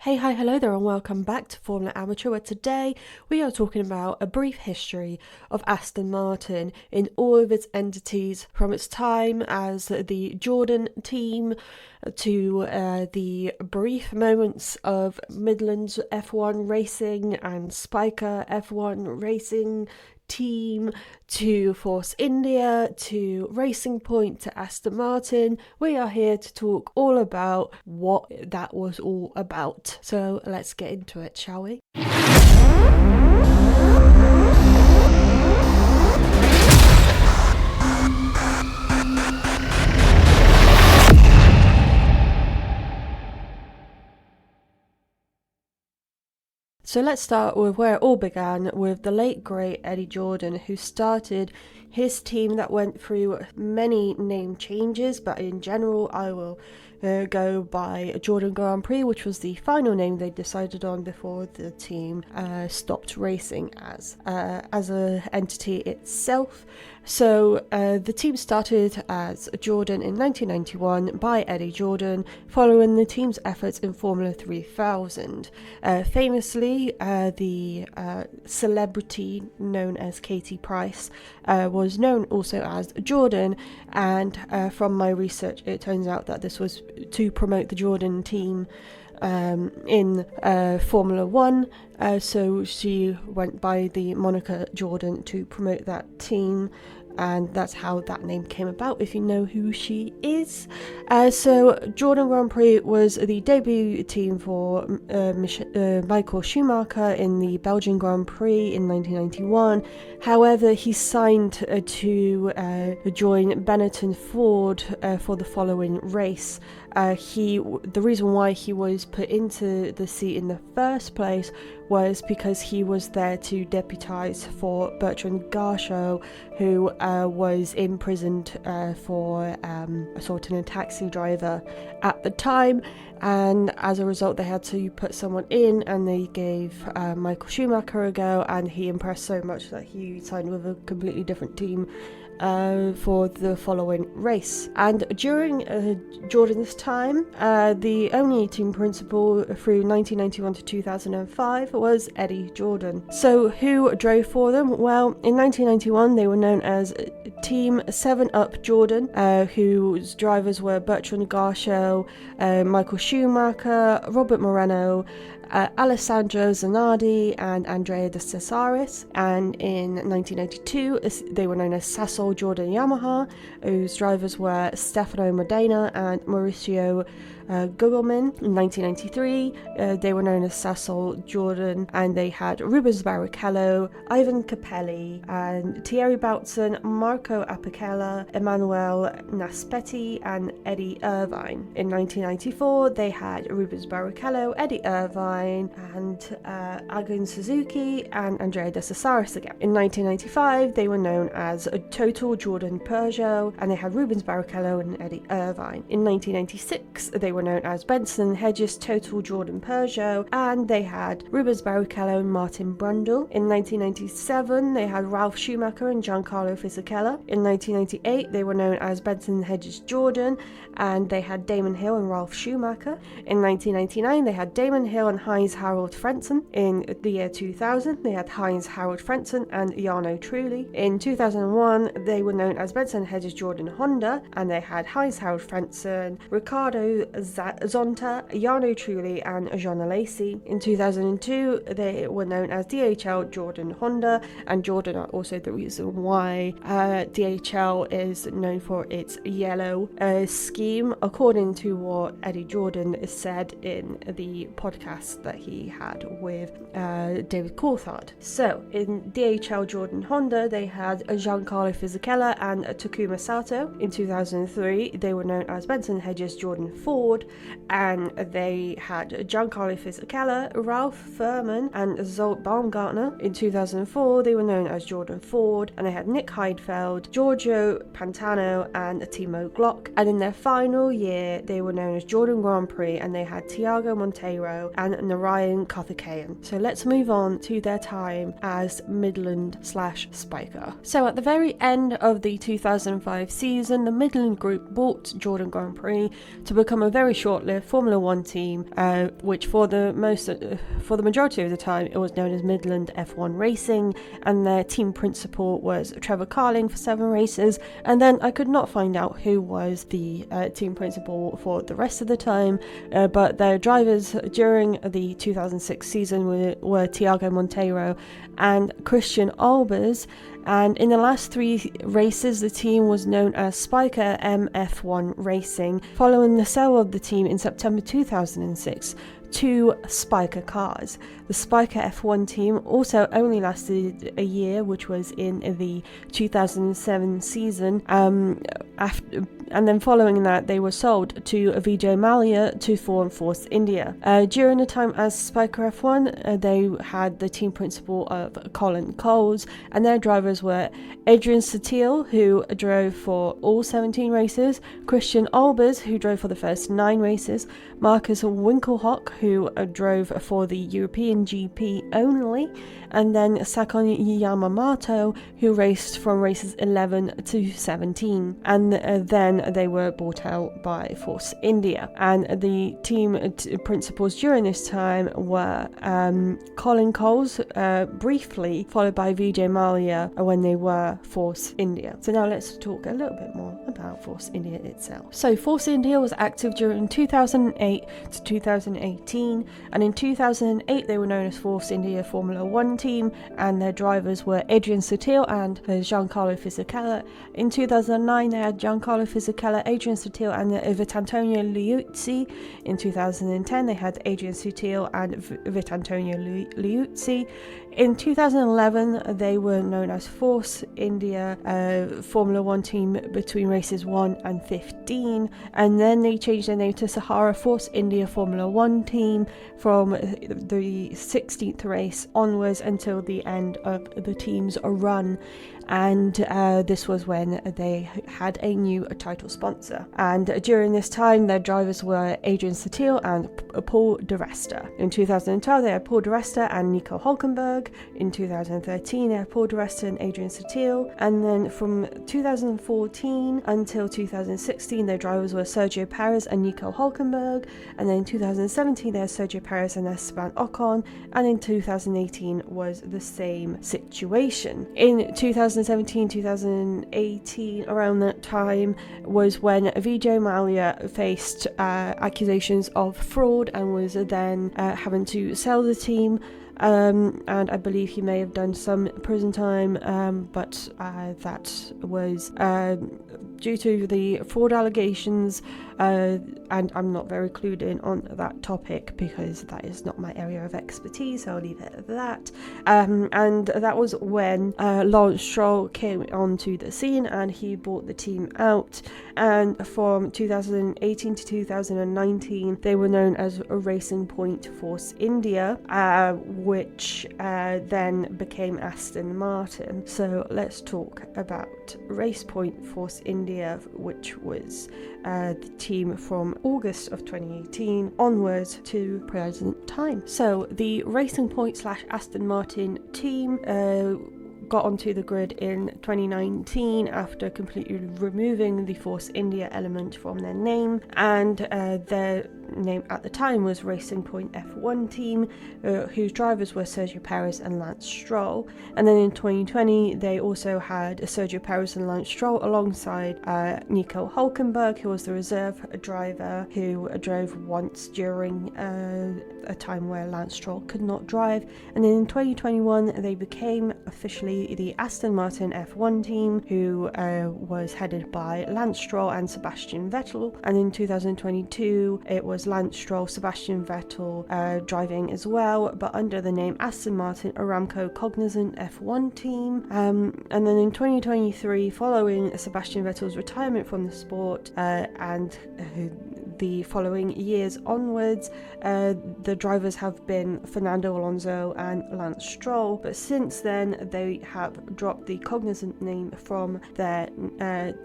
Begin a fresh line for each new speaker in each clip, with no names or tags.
Hey, hi, hello there, and welcome back to Formula Amateur, where today we are talking about a brief history of Aston Martin in all of its entities, from its time as the Jordan team to the brief moments of Midlands F1 racing and Spiker F1 racing team, to Force India, to Racing Point, to Aston Martin. We are here to talk all about what that was all about. So let's get into it, shall we? So let's start with where it all began, with the late great Eddie Jordan, who started his team that went through many name changes, but in general I will go by Jordan Grand Prix, which was the final name they decided on before the team stopped racing as an entity itself. So the team started as Jordan in 1991 by Eddie Jordan, following the team's efforts in Formula 3000. Famously, the celebrity known as Katie Price was known also as Jordan, and from my research it turns out that this was to promote the Jordan team in Formula 1, so she went by the moniker Jordan to promote that team, and that's how that name came about, if you know who she is. So Jordan Grand Prix was the debut team for Michael Schumacher in the Belgian Grand Prix in 1991. However, he signed to join Benetton Ford for the following race. The reason why he was put into the seat in the first place was because he was there to deputise for Bertrand Gachot, who was imprisoned for assaulting a taxi driver at the time, and as a result they had to put someone in, and they gave Michael Schumacher a go, and he impressed so much that he signed with a completely different team for the following race. And during Jordan's time, the only team principal through 1991 to 2005 was Eddie Jordan. So who drove for them? Well, in 1991 they were known as Team 7 Up Jordan, whose drivers were Bertrand Gachot, Michael Schumacher, Robert Moreno, Alessandro Zanardi and Andrea de Cesaris. And in 1982 they were known as Sasol Jordan Yamaha, whose drivers were Stefano Modena and Mauricio Gugelmin. In 1993 they were known as Sasol Jordan, and they had Rubens Barrichello, Ivan Capelli and Thierry Boutsen, Marco Apicella, Emmanuel Naspetti and Eddie Irvine. In 1994 they had Rubens Barrichello, Eddie Irvine and Agun Suzuki and Andrea de Cesaris again. In 1995 they were known as Total Jordan Peugeot, and they had Rubens Barrichello and Eddie Irvine. In 1996 they were known as Benson Hedges Total Jordan Peugeot, and they had Rubens Barrichello and Martin Brundle. In 1997 they had Ralf Schumacher and Giancarlo Fisichella. In 1998 they were known as Benson Hedges Jordan, and they had Damon Hill and Ralf Schumacher. In 1999 they had Damon Hill and Heinz Harald Frentzen. In the year 2000 they had Heinz Harald Frentzen and Jarno Trulli. In 2001 they were known as Benson Hedges Jordan Honda, and they had Heinz Harald Frentzen, Ricardo Zonta, Jarno Trulli and Jean Alesi. In 2002 they were known as DHL Jordan Honda, and Jordan are also the reason why DHL is known for its yellow scheme, according to what Eddie Jordan said in the podcast that he had with David Coulthard. So in DHL Jordan Honda they had Giancarlo Fisichella and Takuma Sato. In 2003 they were known as Benson Hedges Jordan Ford, and they had Giancarlo Fisichella, Ralph Furman and Zolt Baumgartner. In 2004 they were known as Jordan Ford, and they had Nick Heidfeld, Giorgio Pantano and Timo Glock. And in their final year they were known as Jordan Grand Prix, and they had Tiago Monteiro and Narayan Karthikeyan. So let's move on to their time as Midland/Spiker. So at the very end of the 2005 season, the Midland Group bought Jordan Grand Prix to become a very very short-lived Formula One team, which for the majority of the time it was known as Midland F1 Racing, and their team principal was Trevor Carling for 7 races. And then I could not find out who was the team principal for the rest of the time, but their drivers during the 2006 season were Tiago Monteiro and Christian Albers. And in the last 3 races, the team was known as Spiker MF1 Racing, following the sale of the team in September 2006 to Spiker Cars. The Spiker F1 team also only lasted a year, which was in the 2007 season. And then following that, they were sold to Vijay Mallya to form Force India. During the time as Spiker F1, they had the team principal of Colin Coles, and their drivers were Adrian Sutil, who drove for all 17 races, Christian Albers, who drove for the first 9 races, Marcus Winkelhock, who drove for the European GP only, and then Sakon Yamamoto, who raced from races 11 to 17. And then they were bought out by Force India. And the team principals during this time were Colin Coles, briefly, followed by Vijay Mallya when they were Force India. So now let's talk a little bit more about Force India itself. So Force India was active during 2008 to 2018, and in 2008 they were known as Force India Formula One team, and their drivers were Adrian Sutil and Giancarlo Fisichella. In 2009 they had Giancarlo Fisichella, Adrian Sutil and Vitantonio Liuzzi. In 2010 they had Adrian Sutil and Vitantonio Liuzzi. In 2011 they were known as Force India Formula One team between races 1 and 15, and then they changed their name to Sahara Force India Formula One team from the 16th race onwards until the end of the team's run. And this was when they had a new title sponsor. And during this time, their drivers were Adrian Sutil and Paul de Resta. In 2012, they had Paul de Resta and Nico Hülkenberg. In 2013, they had Paul de Resta and Adrian Sutil. And then from 2014 until 2016, their drivers were Sergio Perez and Nico Hülkenberg. And then in 2017, they had Sergio Perez and Esteban Ocon. And in 2018 was the same situation. In 2017-2018, around that time, was when Vijay Mallya faced accusations of fraud and was then having to sell the team. And I believe he may have done some prison time, but that was due to the fraud allegations, and I'm not very clued in on that topic because that is not my area of expertise, so I'll leave it at that. And that was when Lawrence Stroll came onto the scene and he bought the team out, and from 2018 to 2019 they were known as Racing Point Force India, which then became Aston Martin. So let's talk about Race Point Force India, which was the team from August of 2018 onwards to present time. So the Racing Point / Aston Martin team got onto the grid in 2019 after completely removing the Force India element from their name, and their name at the time was Racing Point F1 team, whose drivers were Sergio Perez and Lance Stroll. And then in 2020 they also had Sergio Perez and Lance Stroll alongside Nico Hülkenberg, who was the reserve driver who drove once during a time where Lance Stroll could not drive. And then in 2021 they became officially the Aston Martin F1 team, who was headed by Lance Stroll and Sebastian Vettel. And in 2022 it was Lance Stroll, Sebastian Vettel driving as well, but under the name Aston Martin Aramco Cognizant F1 team. And then in 2023, following Sebastian Vettel's retirement from the sport and the following years onwards, the drivers have been Fernando Alonso and Lance Stroll, but since then they have dropped the Cognizant name from their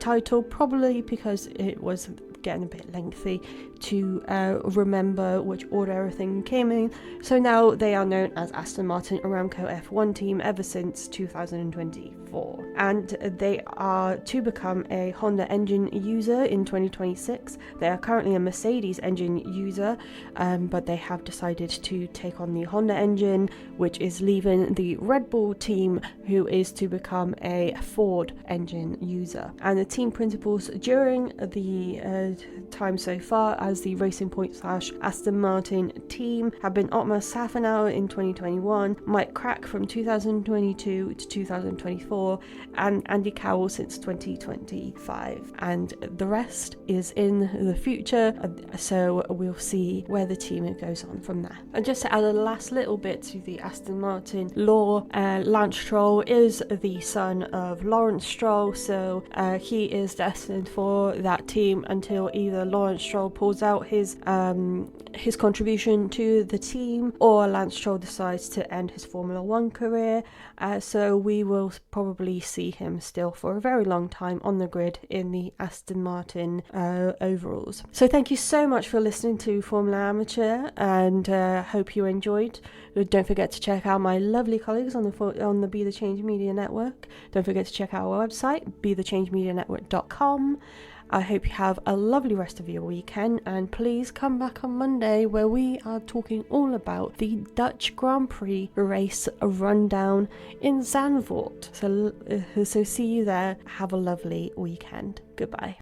title, probably because it was getting a bit lengthy to remember which order everything came in. So now they are known as Aston Martin Aramco F1 team ever since 2024. And they are to become a Honda engine user in 2026. They are currently a Mercedes engine user, but they have decided to take on the Honda engine, which is leaving the Red Bull team, who is to become a Ford engine user. And the team principals during the time so far as the Racing Point / Aston Martin team have been Otmar Safnauer in 2021, Mike Crack from 2022 to 2024, and Andy Cowell since 2025. And the rest is in the future, so we'll see where the team goes on from there. And just to add a last little bit to the Aston Martin lore, Lance Stroll is the son of Lawrence Stroll, so he is destined for that team until either Lawrence Stroll pulls out his contribution to the team, or Lance Stroll decides to end his Formula 1 career. So we will probably see him still for a very long time on the grid in the Aston Martin overalls. So thank you so much for listening to Formula Amateur, and hope you enjoyed. Don't forget to check out my lovely colleagues on the Be The Change Media Network. Don't forget to check out our website, bethechangemedianetwork.com. I hope you have a lovely rest of your weekend, and please come back on Monday where we are talking all about the Dutch Grand Prix race rundown in Zandvoort. So see you there. Have a lovely weekend. Goodbye.